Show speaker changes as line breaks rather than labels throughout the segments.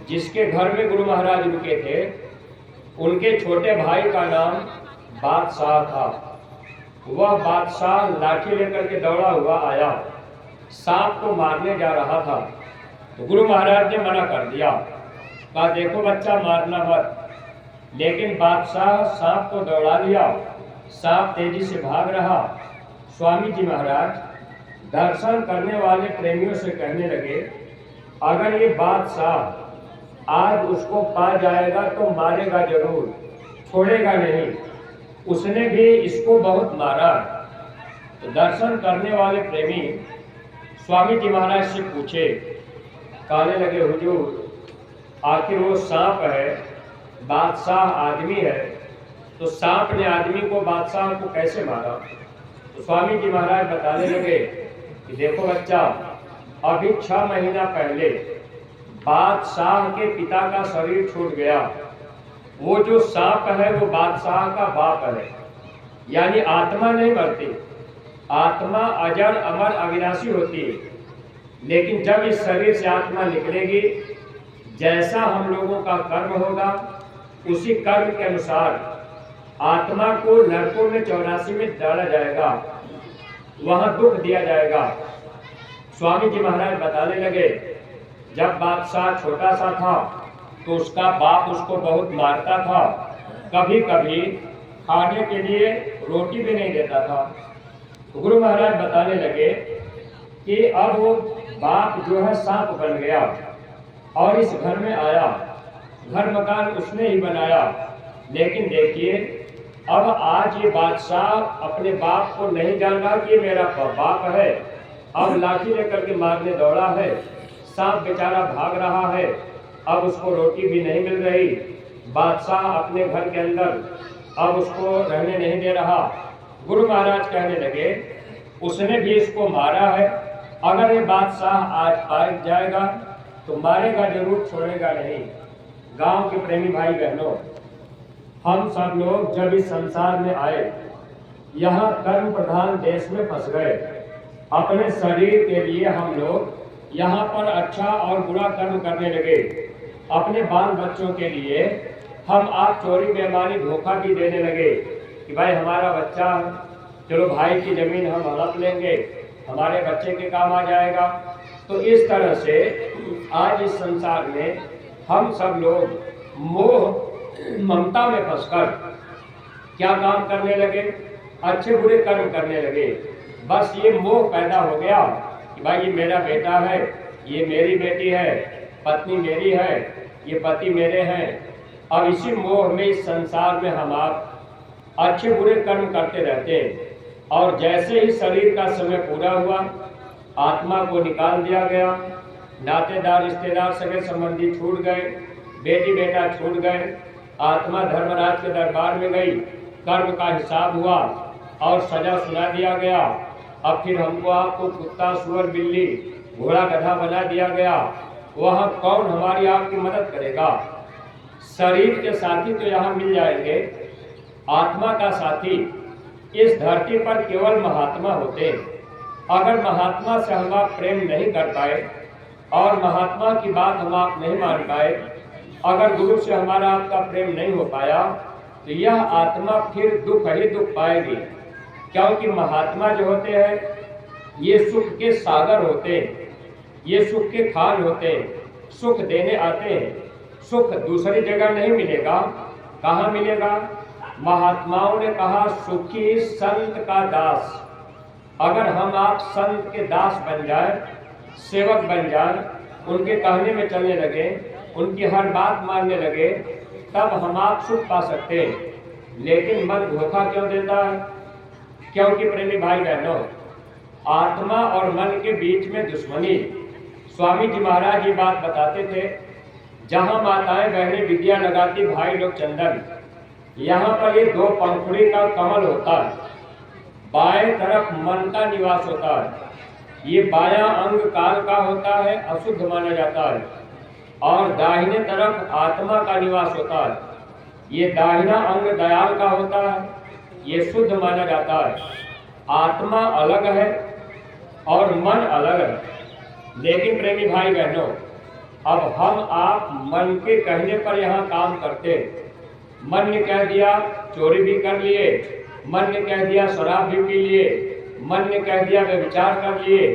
जिसके घर में गुरु महाराज रुके थे, उनके छोटे भाई का नाम बादशाह था। वह बादशाह लाठी लेकर के दौड़ा हुआ आया, सांप को मारने जा रहा था। तो गुरु महाराज ने मना कर दिया, कहा देखो बच्चा मारना मत। लेकिन बादशाह सांप को दौड़ा लिया, सांप तेजी से भाग रहा। स्वामी जी महाराज दर्शन करने वाले प्रेमियों से कहने लगे, अगर ये बादशाह आज उसको पा जाएगा तो मारेगा जरूर, छोड़ेगा नहीं। उसने भी इसको बहुत मारा। तो दर्शन करने वाले प्रेमी स्वामी जी महाराज से पूछे, कहने लगे हुजूर आखिर वो सांप है, बादशाह आदमी है, तो सांप ने आदमी को, बादशाह को कैसे मारा? तो स्वामी जी महाराज बताने लगे कि देखो बच्चा, अभी 6 महीना पहले बादशाह के पिता का शरीर छूट गया। वो जो सांप है वो बादशाह का बाप है, यानी आत्मा नहीं मरती, आत्मा अजर अमर अविनाशी होती है। लेकिन जब इस शरीर से आत्मा निकलेगी, जैसा हम लोगों का कर्म होगा उसी कर्म के अनुसार आत्मा को नरकों में 84 में डाला जाएगा, वहां दुख दिया जाएगा। स्वामी जी महाराज बताने लगे, जब बादशाह छोटा सा था तो उसका बाप उसको बहुत मारता था, कभी कभी खाने के लिए रोटी भी नहीं देता था। तो गुरु महाराज बताने लगे कि अब वो बाप जो है सांप बन गया और इस घर में आया। घर मकान उसने ही बनाया, लेकिन देखिए अब आज ये बादशाह अपने बाप को नहीं जान रहा कि ये मेरा बाप है। अब लाठी लेकर के मारने दौड़ा है, सांप बेचारा भाग रहा है, अब उसको रोटी भी नहीं मिल रही। बादशाह अपने घर के अंदर अब उसको रहने नहीं दे रहा। गुरु महाराज कहने लगे, उसने भी इसको मारा है, अगर ये बादशाह आज पार जाएगा तो मारेगा जरूर, छोड़ेगा नहीं। गांव के प्रेमी भाई बहनों, हम सब लोग जब इस संसार में आए, यहाँ कर्म प्रधान देश में फंस गए। अपने शरीर के लिए हम लोग यहाँ पर अच्छा और बुरा कर्म करने लगे। अपने बाल बच्चों के लिए हम आज चोरी बेईमानी धोखा भी देने लगे कि भाई हमारा बच्चा, चलो भाई की जमीन हम हड़प लेंगे, हमारे बच्चे के काम आ जाएगा। तो इस तरह से आज इस संसार में हम सब लोग मोह ममता में फंसकर क्या काम करने लगे, अच्छे बुरे कर्म करने लगे। बस ये मोह पैदा हो गया कि भाई ये मेरा बेटा है, ये मेरी बेटी है, पत्नी मेरी है, ये पति मेरे हैं। अब इसी मोह में इस संसार में हम आप अच्छे बुरे कर्म करते रहते हैं। और जैसे ही शरीर का समय पूरा हुआ, आत्मा को निकाल दिया गया, नातेदार रिश्तेदार सगे संबंधी छूट गए, बेटी बेटा छूट गए, आत्मा धर्मराज के दरबार में गई, कर्म का हिसाब हुआ और सजा सुना दिया गया। अब फिर हमको आपको कुत्ता सुअर बिल्ली घोड़ा गधा बना दिया गया, वहाँ कौन हमारी आपकी मदद करेगा? शरीर के साथी तो यहाँ मिल जाएंगे, आत्मा का साथी इस धरती पर केवल महात्मा होते हैं। अगर महात्मा से हम आप प्रेम नहीं कर पाए और महात्मा की बात हम आप नहीं मान पाए, अगर गुरु से हमारा आपका प्रेम नहीं हो पाया, तो यह आत्मा फिर दुख ही दुख पाएगी। क्योंकि महात्मा जो होते हैं ये सुख के सागर होते हैं, ये सुख के खान होते हैं, सुख देने आते हैं। सुख दूसरी जगह नहीं मिलेगा, कहाँ मिलेगा? महात्माओं ने कहा, सुखी संत का दास। अगर हम आप संत के दास बन जाए, सेवक बन जाए, उनके कहने में चलने लगे, उनकी हर बात मानने लगे, तब हम आप सुख पा सकते हैं। लेकिन मन धोखा क्यों देता है? क्योंकि प्रेमी भाई बहनों, आत्मा और मन के बीच में दुश्मनी। स्वामी जी महाराज ये बात बताते थे, जहाँ माताएं बहनें विद्या लगाती भाई लोग चंदन, यहाँ पर ये 2 पंखुड़ी का कमल होता है। बाएं तरफ मन का निवास होता है। ये बायां अंग काल का होता है, अशुद्ध माना जाता है, और दाहिने तरफ आत्मा का निवास होता है। ये दाहिना अंग दयाल का होता है, ये शुद्ध माना जाता है। आत्मा अलग है और मन अलग है। लेकिन प्रेमी भाई बहनों, अब हम आप मन के कहने पर यहाँ काम करते। मन ने कह दिया चोरी भी कर लिए, मन ने कह दिया शराब भी पी लिए, मन ने कह दिया व्यभिचार कर लिए।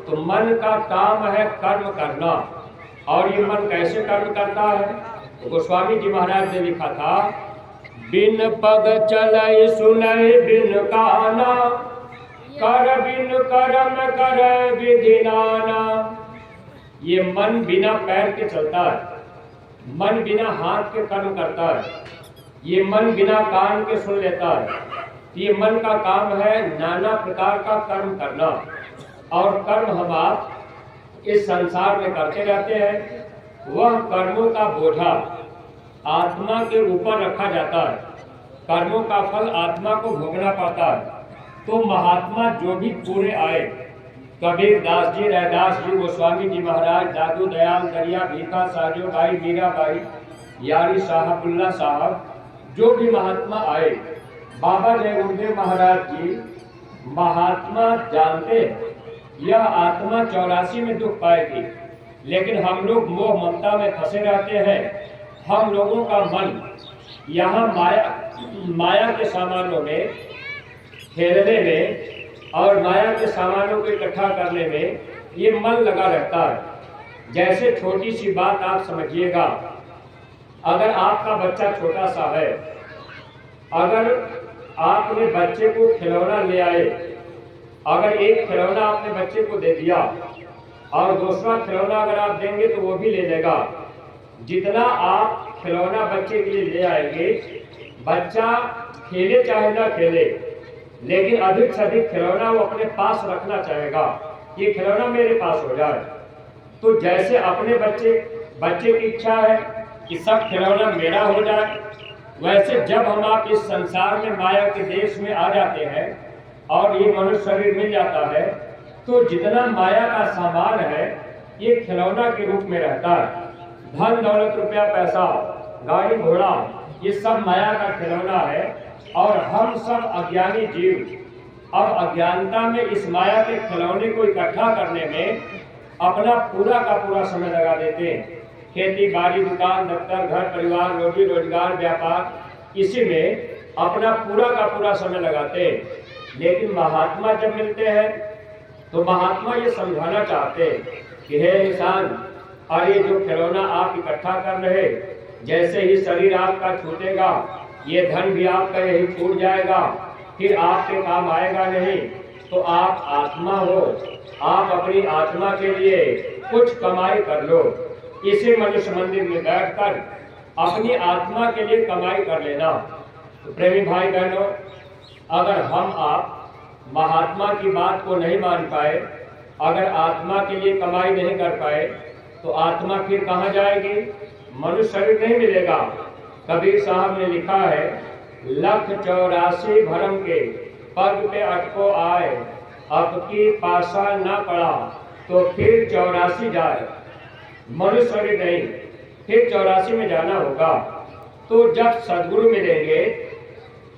तो मन का काम है कर्म करना। और ये मन कैसे कर्म करता है? तो गोस्वामी जी महाराज ने लिखा था, बिन पग चलई सुनई बिन काना, कर बिन कर्म कर विधि नाना। ये मन बिना पैर के चलता है, मन बिना हाथ के कर्म करता है, ये मन बिना कान के सुन लेता है। ये मन का काम है नाना प्रकार का कर्म करना। और कर्म हम आप इस संसार में करते रहते हैं। वह कर्मों का बोझा आत्मा के ऊपर रखा जाता है, कर्मों का फल आत्मा को भोगना पड़ता है। तो महात्मा जो भी पूरे आए, कबीर दास जी, रैदास जी, गोस्वामी जी महाराज, दादू दयाल, दरिया, भीखा, साजो भाई, मीरा भाई, यारी साहबुल्ला साहब, जो भी महात्मा आए, बाबा जय गुरुदेव महाराज जी महात्मा जानते यह आत्मा 84 में दुख पाएगी। लेकिन हम लोग मोह ममता में फंसे रहते हैं। हम लोगों का मन यहाँ माया के सामानों में खेलने में और माया के सामानों को इकट्ठा करने में ये मन लगा रहता है। जैसे छोटी सी बात आप समझिएगा, अगर आपका बच्चा छोटा सा है, अगर आपने बच्चे को खिलौना ले आए, अगर एक खिलौना आपने बच्चे को दे दिया और दूसरा खिलौना अगर आप देंगे तो वो भी ले लेगा। जितना आप खिलौना बच्चे के लिए ले आएंगे, बच्चा खेले चाहे ना खेले, लेकिन अधिक से अधिक खिलौना वो अपने पास रखना चाहेगा, ये खिलौना मेरे पास हो जाए। तो जैसे अपने बच्चे की इच्छा है कि सब खिलौना मेरा हो जाए, वैसे जब हम आप इस संसार में माया के देश में आ जाते हैं और ये मनुष्य शरीर मिल जाता है, तो जितना माया का सामान है ये खिलौना के रूप में रहता है। धन दौलत रुपया पैसा गाड़ी घोड़ा ये सब माया का खिलौना है। और हम सब अज्ञानी जीव अब अज्ञानता में इस माया के खिलौने को इकट्ठा करने में अपना पूरा का पूरा समय लगा देते हैं। खेती बाड़ी, दुकान, दफ्तर, घर परिवार, रोजी रोजगार, व्यापार, इसी में अपना पूरा का पूरा समय लगाते हैं। लेकिन महात्मा जब मिलते हैं तो महात्मा ये समझाना चाहते हैं कि हे इंसान, और ये जो खिलौना आप इकट्ठा कर रहे, जैसे ही शरीर आपका छूटेगा ये धन भी आपका यही छूट जाएगा, फिर आपके काम आएगा नहीं। तो आप आत्मा हो, आप अपनी आत्मा के लिए कुछ कमाई कर लो। इसी मनुष्य मंदिर में बैठकर अपनी आत्मा के लिए कमाई कर लेना। तो प्रेमी भाई बहनों, अगर हम आप महात्मा की बात को नहीं मान पाए, अगर आत्मा के लिए कमाई नहीं कर पाए, तो आत्मा फिर कहाँ जाएगी? मनुष्य शरीर नहीं मिलेगा। कबीर साहब ने लिखा है, 184 भरम के पग पे अटको आए, अब की पासा ना पड़ा तो फिर 84 जाए। मनुष्य शरीर नहीं, फिर 84 में जाना होगा। तो जब सदगुरु मिलेंगे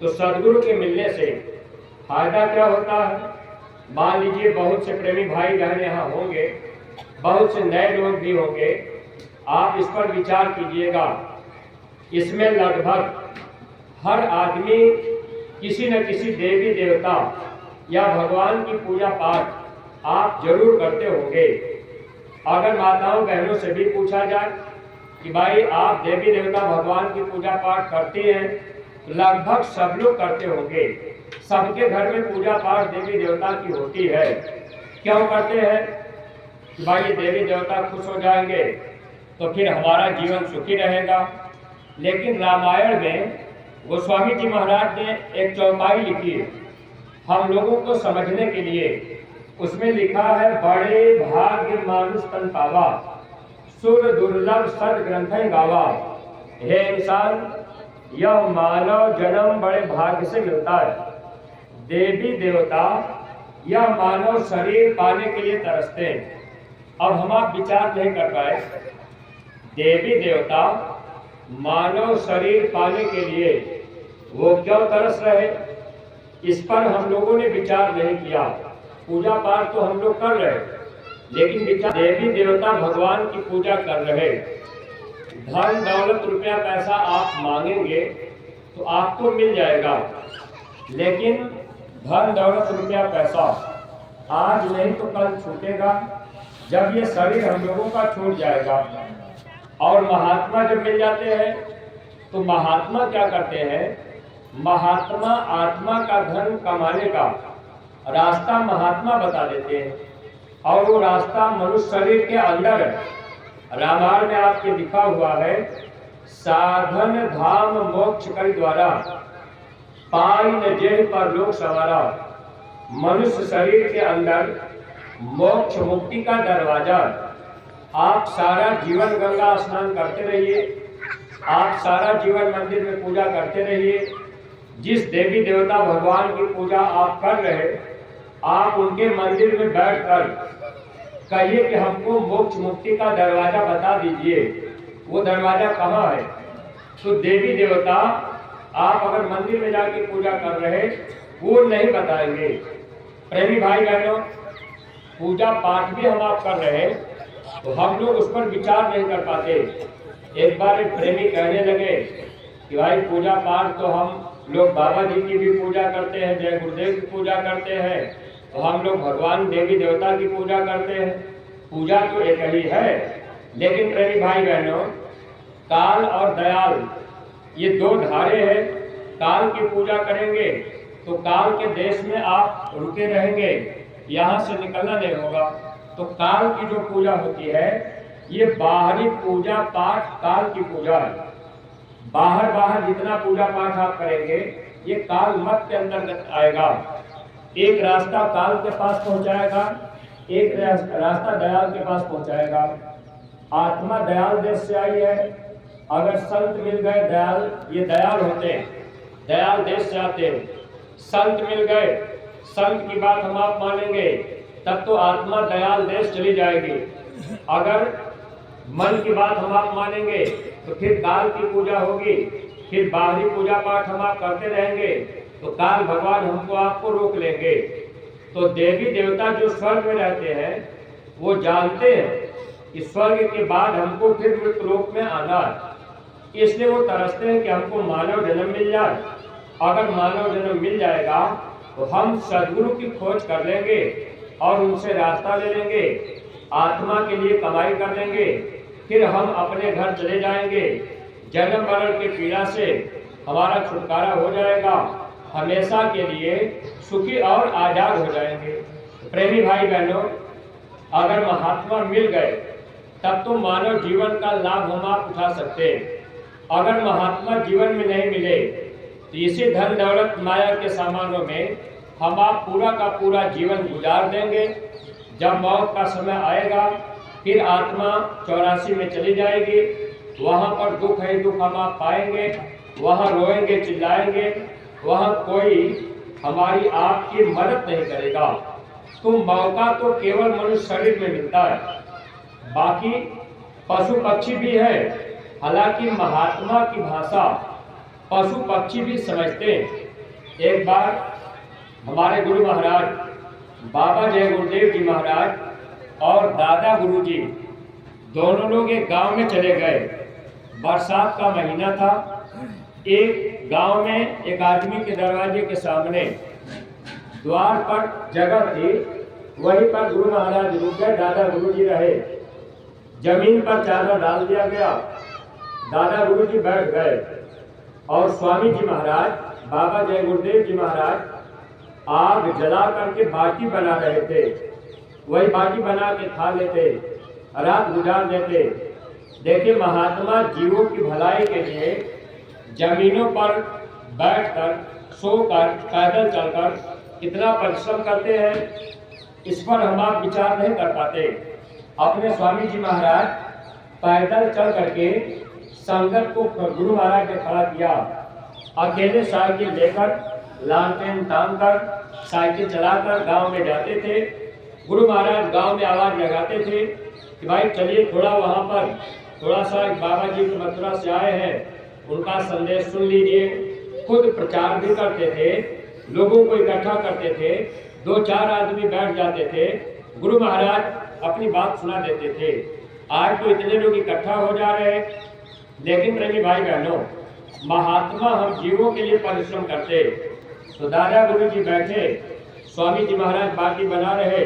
तो सदगुरु के मिलने से फायदा क्या होता है? मान लीजिए बहुत से प्रेमी भाई बहन यहाँ होंगे, बहुत से नए लोग भी होंगे। आप इस पर विचार कीजिएगा। इसमें लगभग हर आदमी किसी न किसी देवी देवता या भगवान की पूजा पाठ आप जरूर करते होंगे। अगर माताओं बहनों से भी पूछा जाए कि भाई आप देवी देवता भगवान की पूजा पाठ करती हैं, तो लगभग सब लोग करते होंगे। सबके घर में पूजा पाठ देवी देवता की होती है। क्यों करते हैं? कि भाई ये देवी देवता खुश हो जाएंगे तो फिर हमारा जीवन सुखी रहेगा। लेकिन रामायण में गोस्वामी जी महाराज ने एक चौपाई लिखी है हम लोगों को समझने के लिए। उसमें लिखा है, बड़े भाग्य मानुष तन पावा, सुर दुर्लभ सद ग्रंथ गावा। हे इंसान, यह मानव जन्म बड़े भाग्य से मिलता है। देवी देवता यह मानव शरीर पाने के लिए तरसते हैं। अब हम आप विचार नहीं कर पाए, देवी देवता मानव शरीर पाने के लिए वो क्यों तरस रहे, इस पर हम लोगों ने विचार नहीं किया। पूजा पाठ तो हम लोग कर रहे, लेकिन बेचारा देवी देवता भगवान की पूजा कर रहे, धन दौलत रुपया पैसा आप मांगेंगे तो आपको मिल जाएगा, लेकिन धन दौलत रुपया पैसा आज नहीं तो कल छूटेगा, जब ये शरीर हम लोगों का छूट जाएगा। और महात्मा जब मिल जाते हैं तो महात्मा क्या करते हैं, महात्मा आत्मा का धन कमाने का रास्ता महात्मा बता देते हैं, और वो रास्ता मनुष्य शरीर के अंदर है। रामायण में आपके लिखा हुआ है, साधन धाम मोक्ष कर द्वारा पाई न जेल पर लोक सवारा। मनुष्य शरीर के अंदर मोक्ष मुक्ति का दरवाजा। आप सारा जीवन गंगा स्नान करते रहिए, आप सारा जीवन मंदिर में पूजा करते रहिए। जिस देवी देवता भगवान की पूजा आप कर रहे, आप उनके मंदिर में बैठकर कहिए कि हमको मोक्ष मुक्ति का दरवाजा बता दीजिए, वो दरवाजा कहाँ है। तो देवी देवता आप अगर मंदिर में जाके पूजा कर रहे, वो नहीं बताएंगे। प्रेमी भाई बहनों, पूजा पाठ भी हम आप कर रहे हैं तो हम लोग उस पर विचार नहीं कर पाते। एक बार एक प्रेमी कहने लगे कि भाई पूजा पाठ तो हम लोग बाबा जी की भी पूजा करते हैं, जय गुरुदेव की पूजा करते हैं, तो हम लोग भगवान देवी देवता की पूजा करते हैं, पूजा तो एक ही है। लेकिन प्रेमी भाई बहनों, काल और दयाल ये दो धारे हैं। काल की पूजा करेंगे तो काल के देश में आप रुके रहेंगे, यहाँ से निकलना नहीं होगा। तो काल की जो पूजा होती है, ये बाहरी पूजा पाठ काल की पूजा है। बाहर जितना पूजा पाठ आप करेंगे, ये काल मत के अंतर्गत आएगा। एक रास्ता काल के पास पहुंचाएगा, एक रास्ता दयाल के पास पहुंचाएगा। आत्मा दयाल देश से आई है। अगर संत मिल गए दयाल, ये दयाल होते हैं, दयाल देश से आते हैं। संत मिल गए, संत की बात हम आप मानेंगे, तब तो आत्मा दयाल देश चली जाएगी। अगर मन की बात हम आप मानेंगे तो फिर काल की पूजा होगी, फिर बाहरी पूजा पाठ हम आप करते रहेंगे तो काल भगवान हमको आपको रोक लेंगे। तो देवी देवता जो स्वर्ग में रहते हैं, वो जानते हैं कि स्वर्ग के बाद हमको फिर मृत्यु लोक में आना है, इसलिए वो तरसते हैं कि हमको मानव जन्म मिल जाए। अगर मानव जन्म मिल जाएगा तो हम सदगुरु की खोज कर लेंगे और उनसे रास्ता ले लेंगे, आत्मा के लिए कमाई कर लेंगे, फिर हम अपने घर चले जाएंगे। जन्म मरण की पीड़ा से हमारा छुटकारा हो जाएगा, हमेशा के लिए सुखी और आजाद हो जाएंगे। प्रेमी भाई बहनों, अगर महात्मा मिल गए तब तो मानव जीवन का लाभ हम आप उठा सकते हैं। अगर महात्मा जीवन में नहीं मिले तो इसी धन दौलत माया के सामानों में हम आप पूरा का पूरा जीवन गुजार देंगे। जब मौत का समय आएगा, फिर आत्मा 84 में चली जाएगी, वहाँ पर दुख है दुख हम आप पाएंगे, वहाँ रोएंगे चिल्लाएंगे, वहाँ कोई हमारी आपकी मदद नहीं करेगा। तो मौका तो केवल मनुष्य शरीर में मिलता है, बाकी पशु पक्षी भी है। हालांकि महात्मा की भाषा पशु पक्षी भी समझते हैं। एक बार हमारे गुरु महाराज बाबा जय गुरुदेव जी महाराज और दादा गुरु जी दोनों लोग एक गांव में चले गए। बरसात का महीना था। एक गांव में एक आदमी के दरवाजे के सामने द्वार पर जगह थी, वहीं पर गुरु महाराज रुक गए, दादा गुरु जी रहे। जमीन पर चादर डाल दिया गया, दादा गुरु जी बैठ गए और स्वामी जी महाराज बाबा जय गुरुदेव जी महाराज आग जला करके बाटी बना रहे थे। वही बाटी बना के खा लेते, रात गुजार देते। देखिए, महात्मा जीवों की भलाई के लिए जमीनों पर बैठकर, सोकर, पैदल चलकर कितना परिश्रम करते हैं, इस पर हम आप विचार नहीं कर पाते। अपने स्वामी जी महाराज पैदल चल करके संगत को गुरु महाराज ने खड़ा किया। अकेले साइकिल लेकर, लालटेन तान कर, साइकिल चलाकर गांव में जाते थे। गुरु महाराज गांव में आवाज लगाते थे कि भाई चलिए थोड़ा वहां पर थोड़ा सा बाबा जी की मथुरा से आए हैं, उनका संदेश सुन लीजिए। खुद प्रचार भी करते थे, लोगों को इकट्ठा करते थे, 2-4 आदमी बैठ जाते थे। गुरु महाराज अपनी बात सुना देते थे। आज तो इतने लोग इकट्ठा हो जा रहे हैं, लेकिन प्रेमी भाई बहनों, महात्मा हम जीवों के लिए परिश्रम करते। तो दादा गुरु जी बैठे, स्वामी जी महाराज बाटी बना रहे,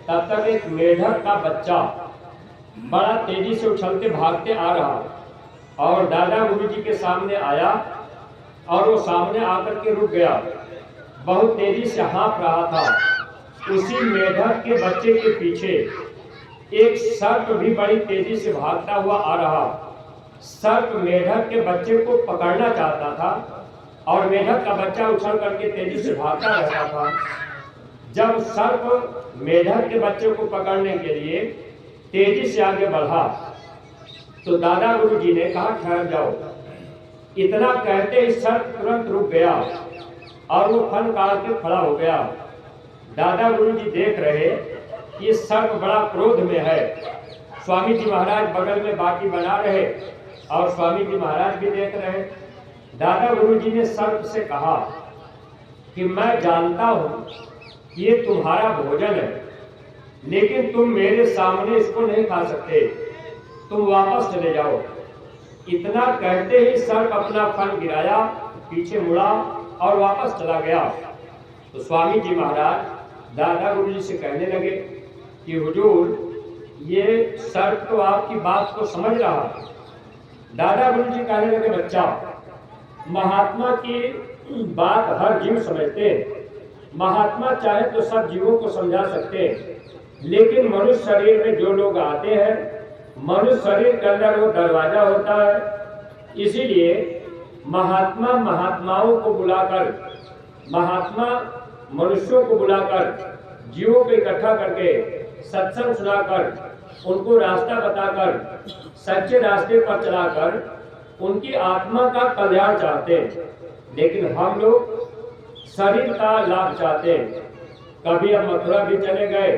तब तक एक मेढक का बच्चा बड़ा तेजी से उछलते भागते आ रहा और दादा गुरु जी के सामने आया और वो सामने आकर के रुक गया। बहुत तेजी से हाँफ रहा था। उसी मेढक के बच्चे के पीछे एक सर्प भी बड़ी तेजी से भागता हुआ आ रहा। सर्प मेढक के बच्चे को पकड़ना चाहता था और मेढक का बच्चा उछल करके तेजी से भागता रहता था। जब सर्प मेढक के बच्चे को पकड़ने के लिए तेजी से आगे बढ़ा तो दादा गुरु जी ने कहा, ठहर जाओ। इतना कहते ही सर्प तुरंत रुक गया और वो फन काट के खड़ा हो गया। दादा गुरु जी देख रहे कि सर्प बड़ा क्रोध में है। स्वामी जी महाराज बगल में बाटी बना रहे और स्वामी जी महाराज भी देख रहे। दादा गुरु जी ने सर्प से कहा कि मैं जानता हूं ये तुम्हारा भोजन है, लेकिन तुम मेरे सामने इसको नहीं खा सकते, तुम वापस चले जाओ। इतना कहते ही सर्प अपना फन गिराया, पीछे मुड़ा और वापस चला गया। तो स्वामी जी महाराज दादा गुरु जी से कहने लगे कि हुजूर, ये सर्प तो आपकी बात को समझ रहा है। दादा गुरु जी कहने लगे, बच्चा, महात्मा की बात हर जीव समझते हैं। महात्मा चाहे तो सब जीवों को समझा सकते हैं, लेकिन मनुष्य शरीर में जो लोग आते हैं, मनुष्य शरीर के अंदर वो दरवाजा होता है। इसीलिए महात्मा महात्माओं को बुलाकर, महात्मा मनुष्यों को बुलाकर, जीवों को इकट्ठा करके सत्संग सुनाकर, उनको रास्ता बताकर, सच्चे रास्ते पर चलाकर उनकी आत्मा का कल्याण चाहते हैं। लेकिन हम लोग शरीर का लाभ चाहते हैं। कभी हम मथुरा भी चले गए,